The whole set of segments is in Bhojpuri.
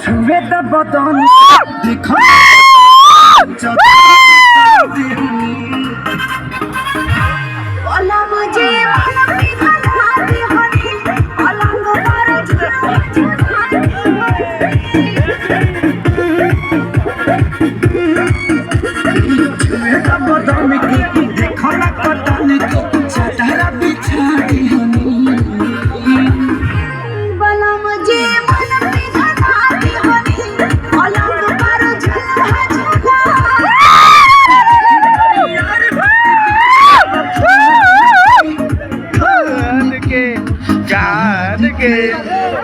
छुए तो बदन देखो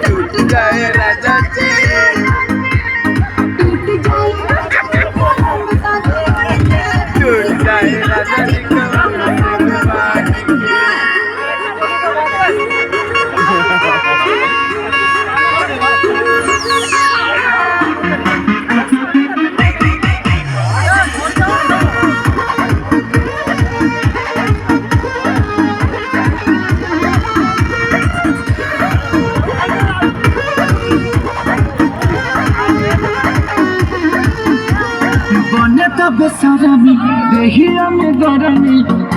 टूट जाए राजा जी टूट जाए राजा जी बेसरमी देहिया में गरमी